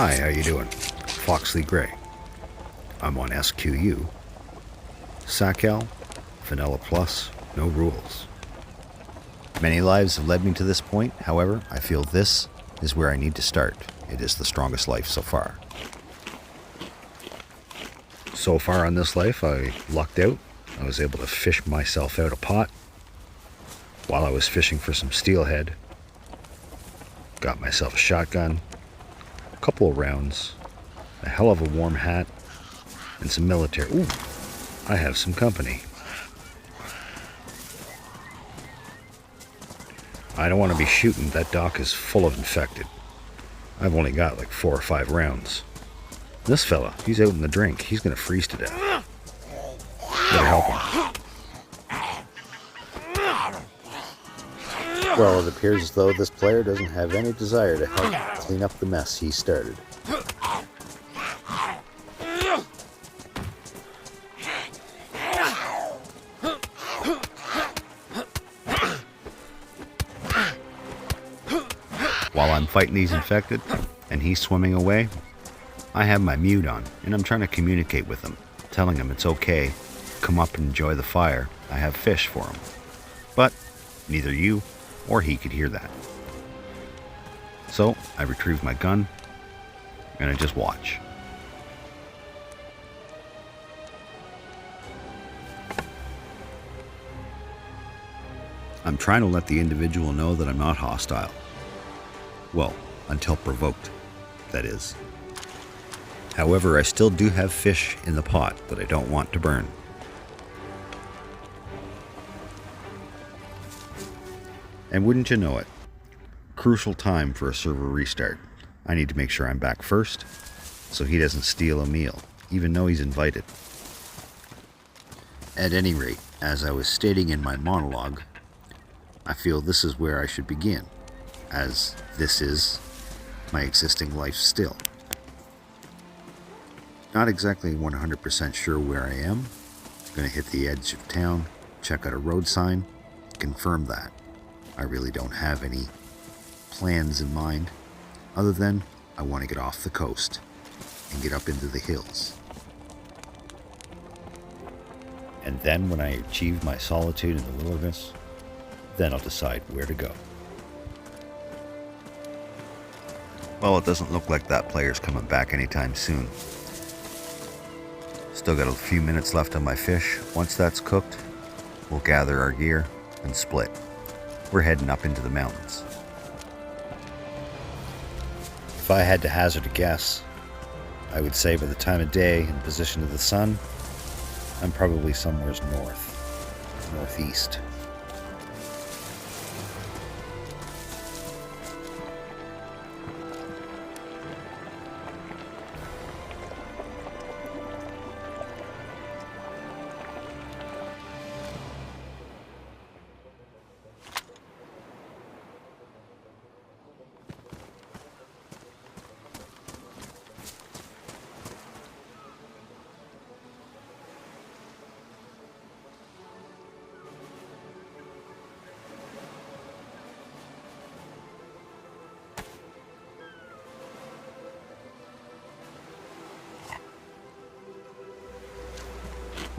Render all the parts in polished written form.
Hi, how you doing? FoxSly Gray. I'm on SQU. Sakhal, Vanilla Plus, no rules. Many lives have led me to this point. However, I feel this is where I need to start. It is the strongest life so far. So far on this life, I lucked out. I was able to fish myself out a pot while I was fishing for some steelhead. Got myself a shotgun, a couple of rounds, a hell of a warm hat, and some military. Ooh, I have some company. I don't want to be shooting. That dock is full of infected. I've only got like 4 or 5 rounds. This fella, he's out in the drink. He's going to freeze to death. Better help him. Well, it appears as though this player doesn't have any desire to help clean up the mess he started. While I'm fighting these infected and he's swimming away, I have my mute on and I'm trying to communicate with him, telling him it's okay, come up and enjoy the fire, I have fish for him. But neither you or he could hear that. So I retrieve my gun and I just watch. I'm trying to let the individual know that I'm not hostile. Well, until provoked, that is. However, I still do have fish in the pot that I don't want to burn. And wouldn't you know it, crucial time for a server restart. I need to make sure I'm back first, so he doesn't steal a meal, even though he's invited. At any rate, as I was stating in my monologue, I feel this is where I should begin, as this is my existing life still. Not exactly 100% sure where I am. Gonna hit the edge of town, check out a road sign, confirm that. I really don't have any plans in mind, other than I want to get off the coast and get up into the hills. And then when I achieve my solitude in the wilderness, then I'll decide where to go. Well, it doesn't look like that player's coming back anytime soon. Still got a few minutes left on my fish. Once that's cooked, we'll gather our gear and split. We're heading up into the mountains. If I had to hazard a guess, I would say by the time of day and position of the sun, I'm probably somewhere northeast.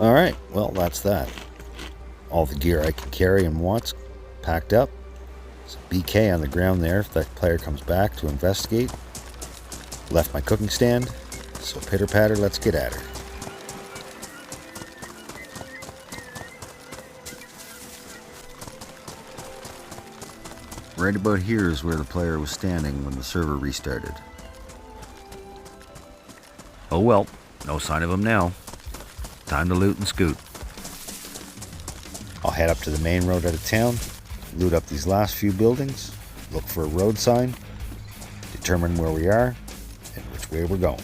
Alright, well that's that. All the gear I can carry and want's packed up. There's a BK on the ground there if that player comes back to investigate. Left my cooking stand, so pitter patter, let's get at her. Right about here is where the player was standing when the server restarted. Oh well, no sign of him now. Time to loot and scoot. I'll head up to the main road out of town, loot up these last few buildings, look for a road sign, determine where we are, and which way we're going.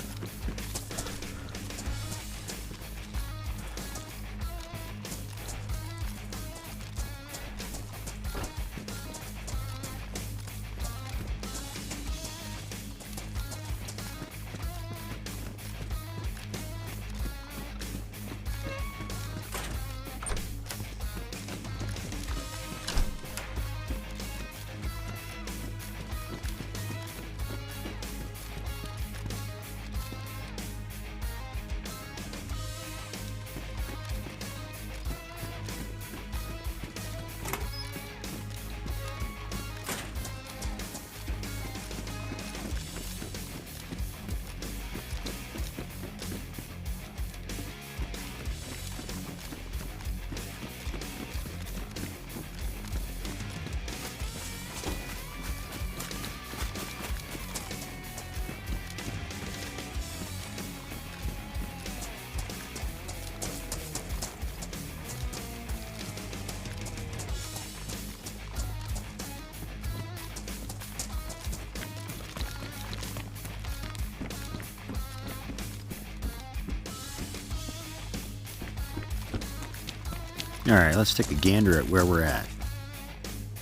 Alright, let's take a gander at where we're at.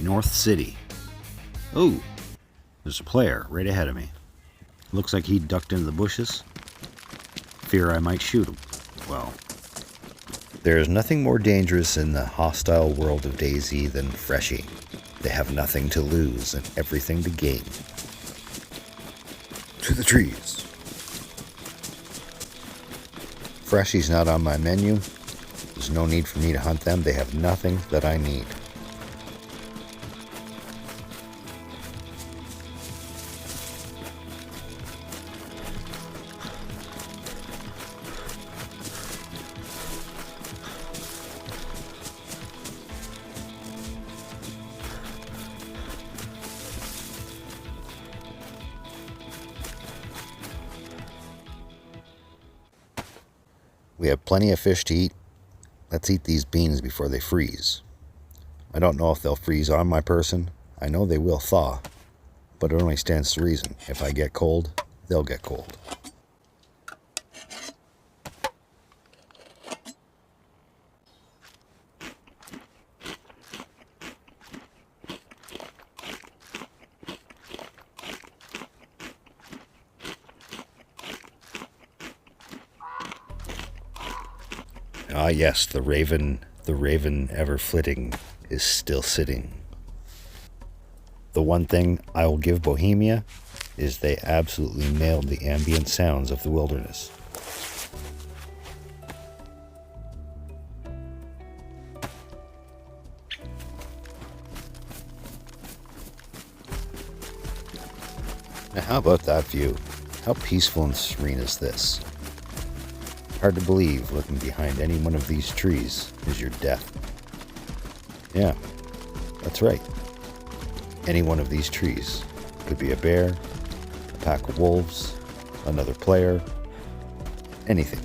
North City. Oh, there's a player right ahead of me. Looks like he ducked into the bushes. Fear I might shoot him. Well, there is nothing more dangerous in the hostile world of DayZ than Freshie. They have nothing to lose and everything to gain. To the trees. Freshie's not on my menu. There's no need for me to hunt them. They have nothing that I need. We have plenty of fish to eat. Let's eat these beans before they freeze. I don't know if they'll freeze on my person. I know they will thaw, but it only stands to reason. If I get cold, they'll get cold. Ah yes, the raven ever flitting is still sitting. The one thing I will give Bohemia is they absolutely nailed the ambient sounds of the wilderness. Now how about that view? How peaceful and serene is this? Hard to believe looking behind any one of these trees is your death. Yeah, that's right. Any one of these trees could be a bear, a pack of wolves, another player, anything.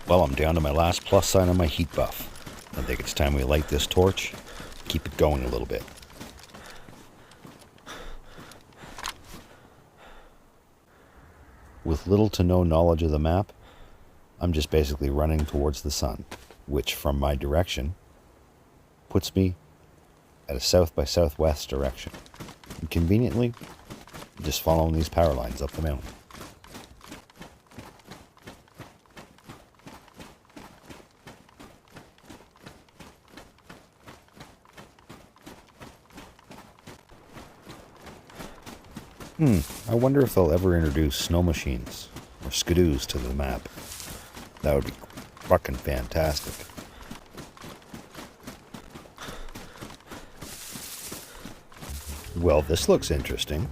Well, I'm down to my last plus sign on my heat buff. I think it's time we light this torch, keep it going a little bit. With little to no knowledge of the map, I'm just basically running towards the sun, which from my direction puts me at a south by southwest direction. And conveniently, just following these power lines up the mountain. I wonder if they'll ever introduce snow machines or skidoos to the map. That would be fucking fantastic. Well, this looks interesting.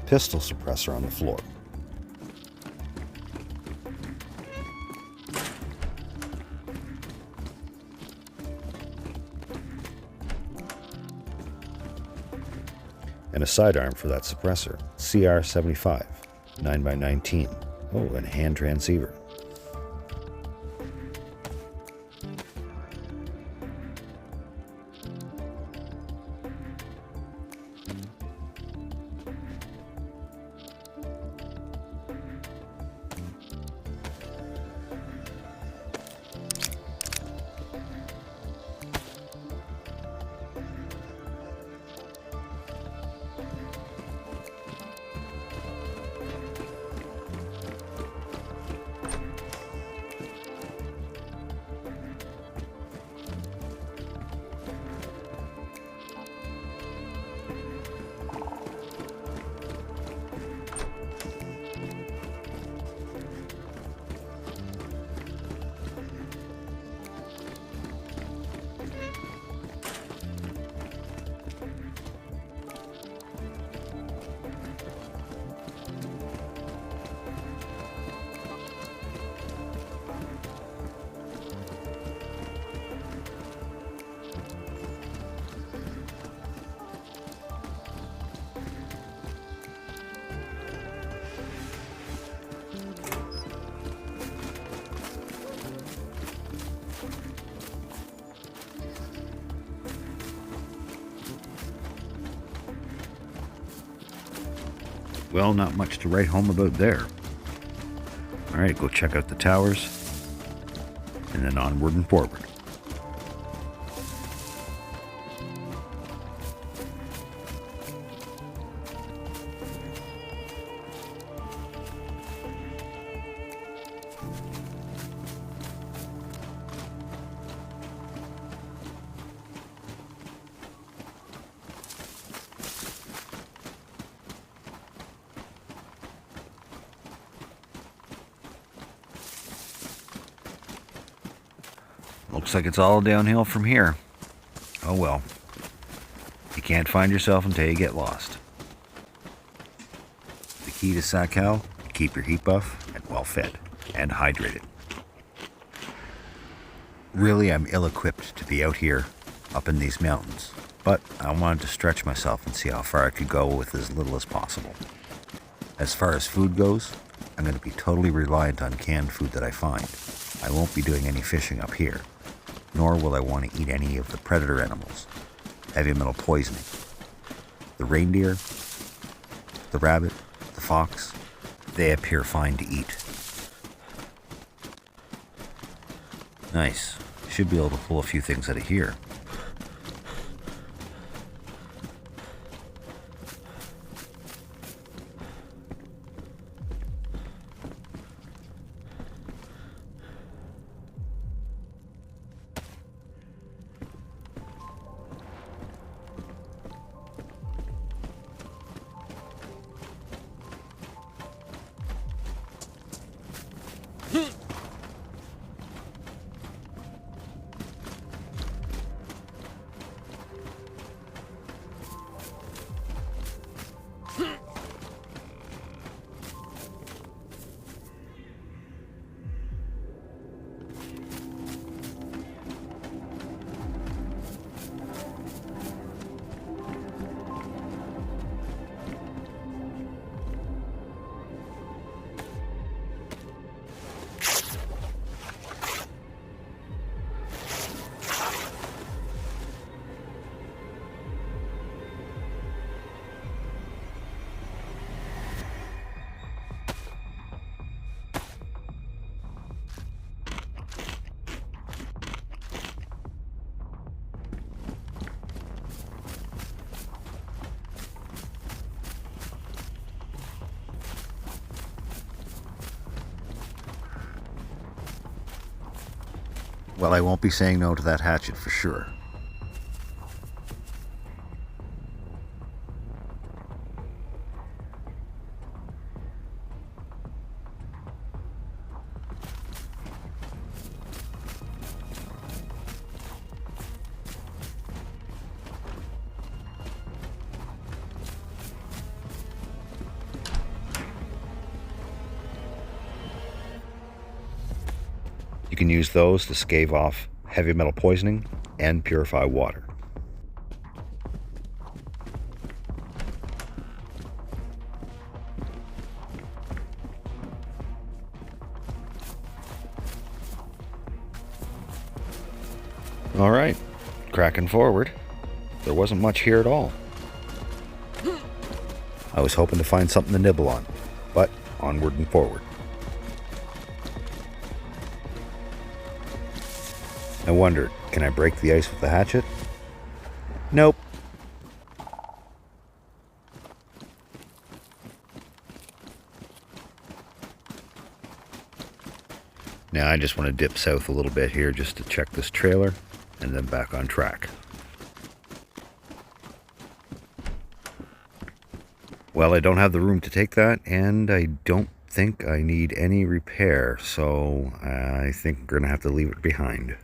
Pistol suppressor on the floor. And a sidearm for that suppressor. CR75, 9x19. Oh, and a hand transceiver. Well, not much to write home about there. Alright, go check out the towers, and then onward and forward. Looks like it's all downhill from here. Oh well. You can't find yourself until you get lost. The key to Sakhal: keep your heat buff and well fed and hydrated. Really, I'm ill-equipped to be out here up in these mountains, but I wanted to stretch myself and see how far I could go with as little as possible. As far as food goes, I'm going to be totally reliant on canned food that I find. I won't be doing any fishing up here, nor will I want to eat any of the predator animals, heavy metal poisoning. The reindeer, the rabbit, the fox, they appear fine to eat. Nice. Should be able to pull a few things out of here. Well, I won't be saying no to that hatchet for sure. You can use those to stave off heavy metal poisoning and purify water. All right, cracking forward. There wasn't much here at all. I was hoping to find something to nibble on, but onward and forward. I wondered, can I break the ice with the hatchet? Nope. Now I just want to dip south a little bit here just to check this trailer and then back on track. Well, I don't have the room to take that, and I don't think I need any repair, so I think we're going to have to leave it behind.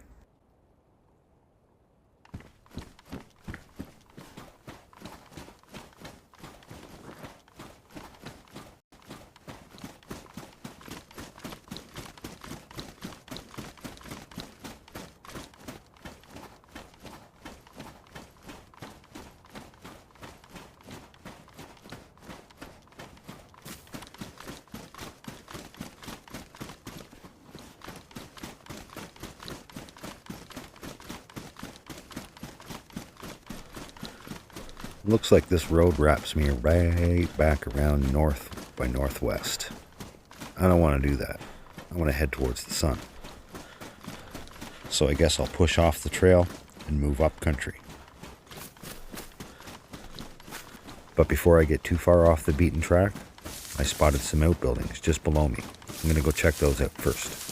Looks like this road wraps me right back around north by northwest. I don't want to do that. I want to head towards the sun. So I guess I'll push off the trail and move up country. But before I get too far off the beaten track, I spotted some outbuildings just below me. I'm going to go check those out first.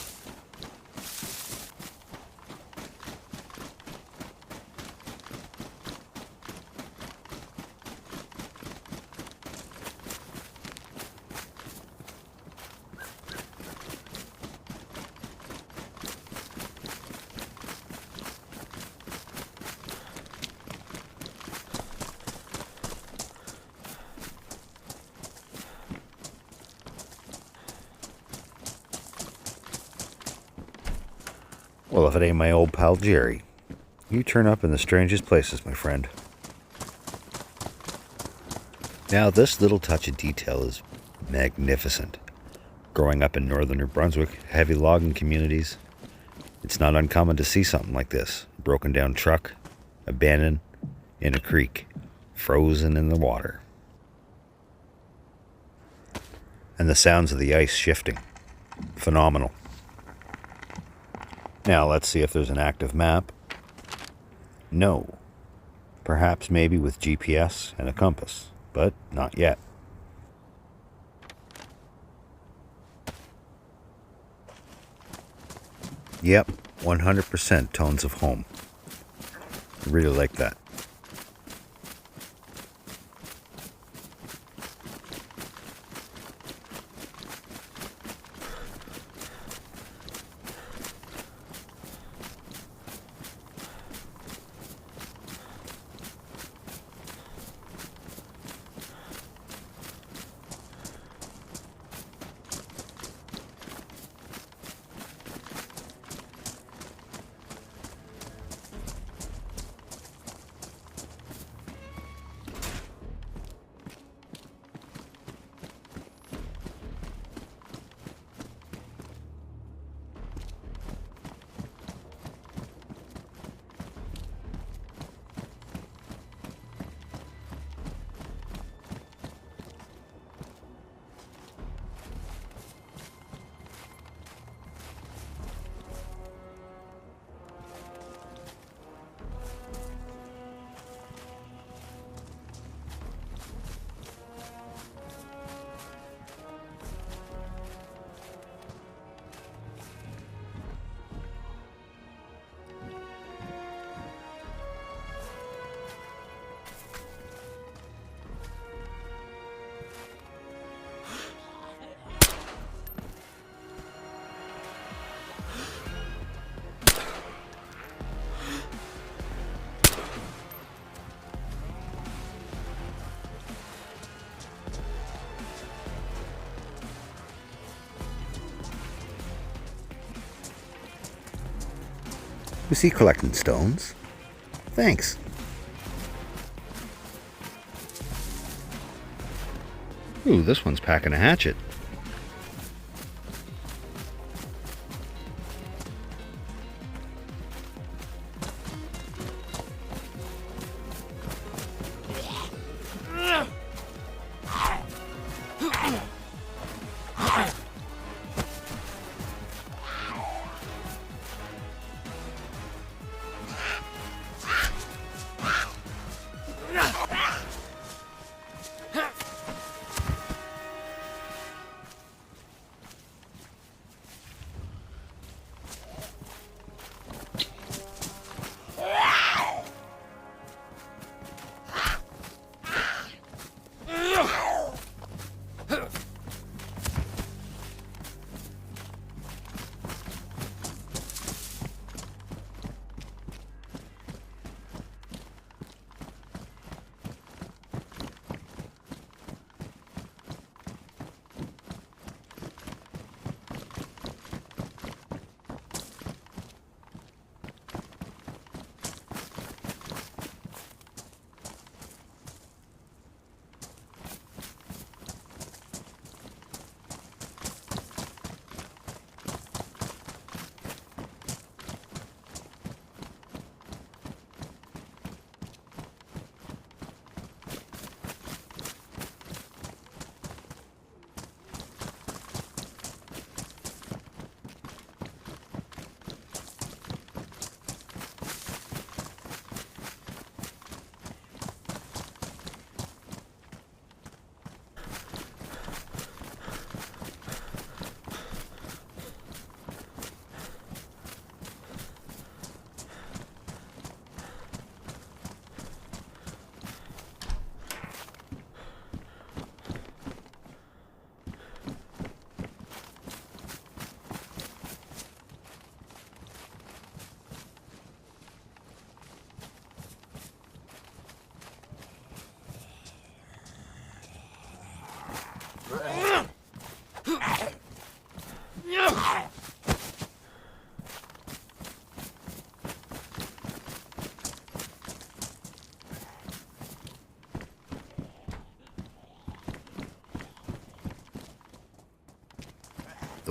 Well, if it ain't my old pal Jerry, you turn up in the strangest places, my friend. Now, this little touch of detail is magnificent. Growing up in northern New Brunswick, heavy logging communities, it's not uncommon to see something like this. A broken down truck, abandoned in a creek, frozen in the water. And the sounds of the ice shifting. Phenomenal. Now, let's see if there's an active map. No. Perhaps maybe with GPS and a compass, but not yet. Yep, 100% tones of home. I really like that. Was he collecting stones? Thanks. Ooh, this one's packing a hatchet.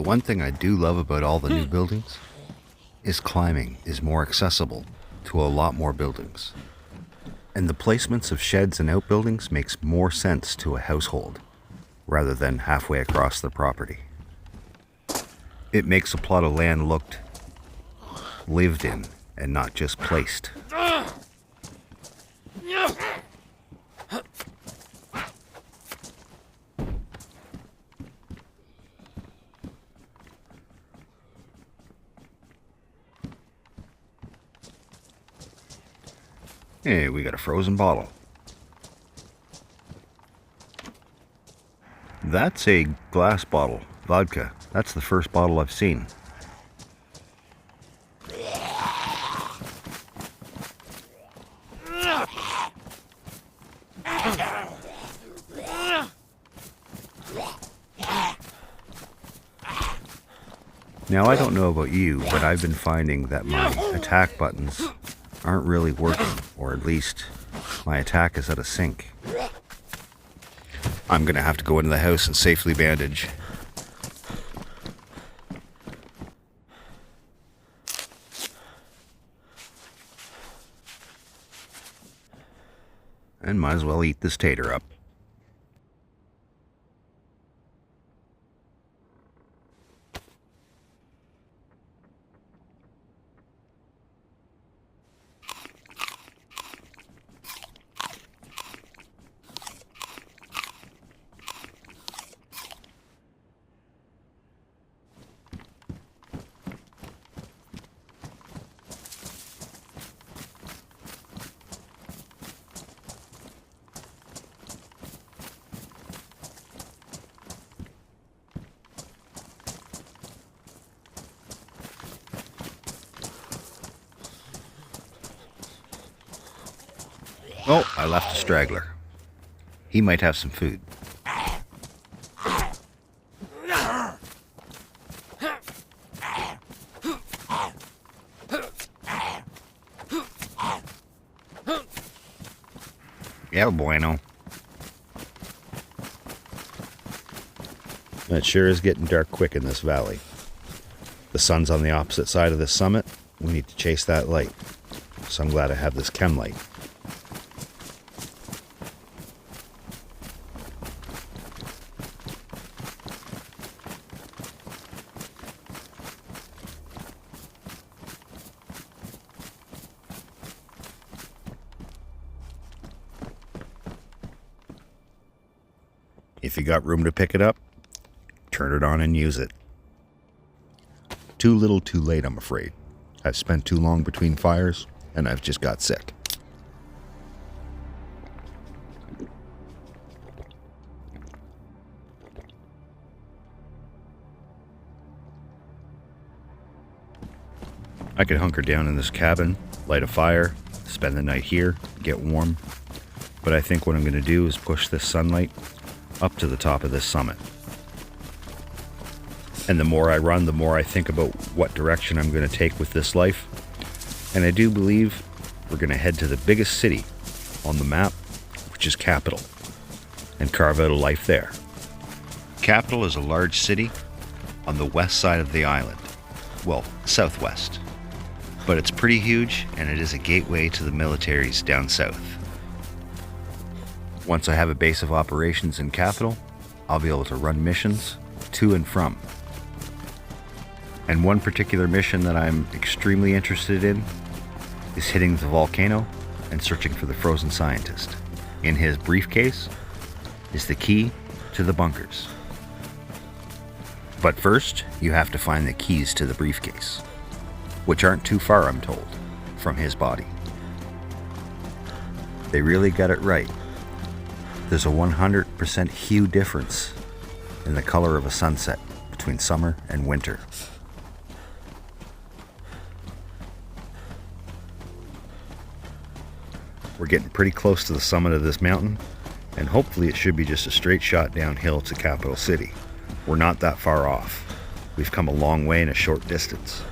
The one thing I do love about all the new buildings is climbing is more accessible to a lot more buildings. And the placements of sheds and outbuildings makes more sense to a household rather than halfway across the property. It makes a plot of land looked lived in and not just placed. Hey, we got a frozen bottle. That's a glass bottle, vodka. That's the first bottle I've seen. Now, I don't know about you, but I've been finding that my attack buttons aren't really working, or at least my attack is out of sync. I'm gonna have to go into the house and safely bandage. And might as well eat this tater up. Oh, I left a straggler. He might have some food. Yeah, bueno. It sure is getting dark quick in this valley. The sun's on the opposite side of this summit. We need to chase that light. So I'm glad I have this chem light. If you got room to pick it up, turn it on and use it. Too little too late, I'm afraid. I've spent too long between fires, and I've just got sick. I could hunker down in this cabin, light a fire, spend the night here, get warm. But I think what I'm going to do is push this sunlight up to the top of this summit. And the more I run, the more I think about what direction I'm going to take with this life. And I do believe we're going to head to the biggest city on the map, which is Capital, and carve out a life there. Capital is a large city on the west side of the island. Well, southwest. But it's pretty huge, and it is a gateway to the militaries down south. Once I have a base of operations in Capital, I'll be able to run missions to and from. And one particular mission that I'm extremely interested in is hitting the volcano and searching for the frozen scientist. In his briefcase is the key to the bunkers. But first, you have to find the keys to the briefcase, which aren't too far, I'm told, from his body. They really got it right. There's a 100% hue difference in the color of a sunset between summer and winter. We're getting pretty close to the summit of this mountain, and hopefully it should be just a straight shot downhill to Capital City. We're not that far off. We've come a long way in a short distance.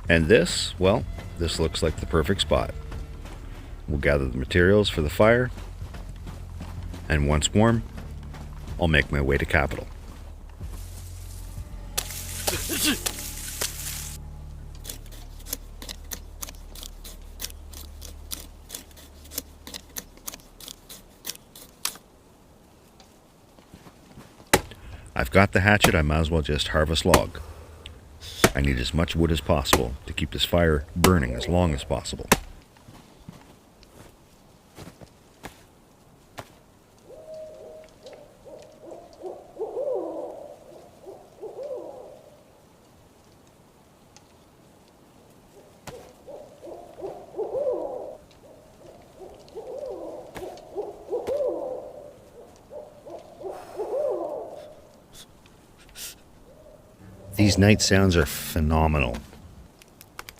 And this, well, this looks like the perfect spot. We'll gather the materials for the fire, and once warm, I'll make my way to Capital. I've got the hatchet, I might as well just harvest log. I need as much wood as possible to keep this fire burning as long as possible. These night sounds are phenomenal.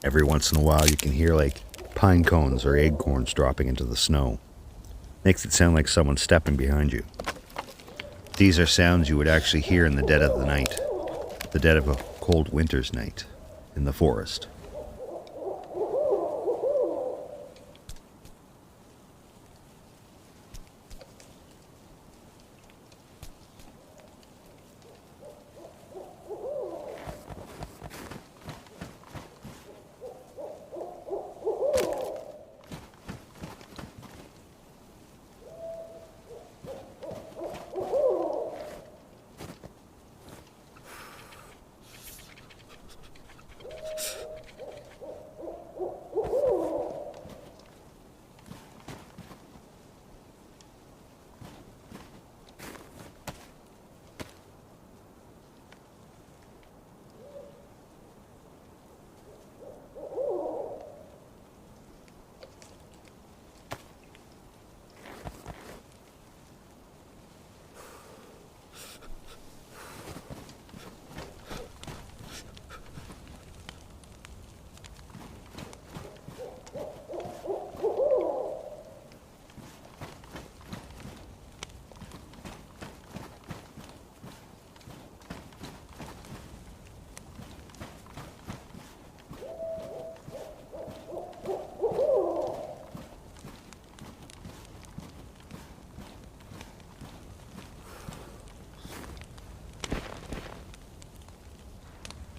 Every once in a while you can hear like pine cones or acorns dropping into the snow. Makes it sound like someone stepping behind you. These are sounds you would actually hear in the dead of the night. The dead of a cold winter's night in the forest.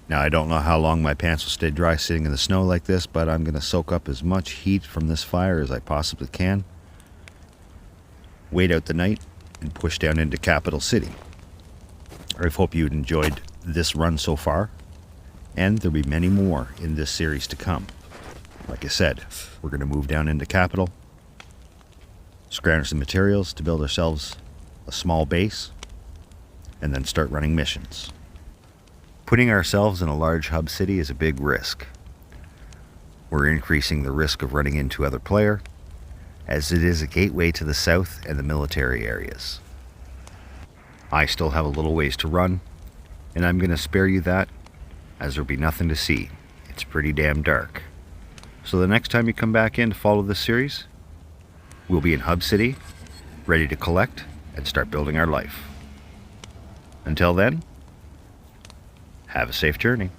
Now I don't know how long my pants will stay dry sitting in the snow like this, but I'm going to soak up as much heat from this fire as I possibly can. Wait out the night and push down into Capital City. I hope you enjoyed this run so far, and there'll be many more in this series to come. Like I said, we're going to move down into Capital, scrounge some materials to build ourselves a small base, and then start running missions. Putting ourselves in a large hub city is a big risk. We're increasing the risk of running into other player, as it is a gateway to the south and the military areas. I still have a little ways to run, and I'm going to spare you that, as there'll be nothing to see. It's pretty damn dark. So the next time you come back in to follow this series, we'll be in Hub City, ready to collect and start building our life. Until then, have a safe journey.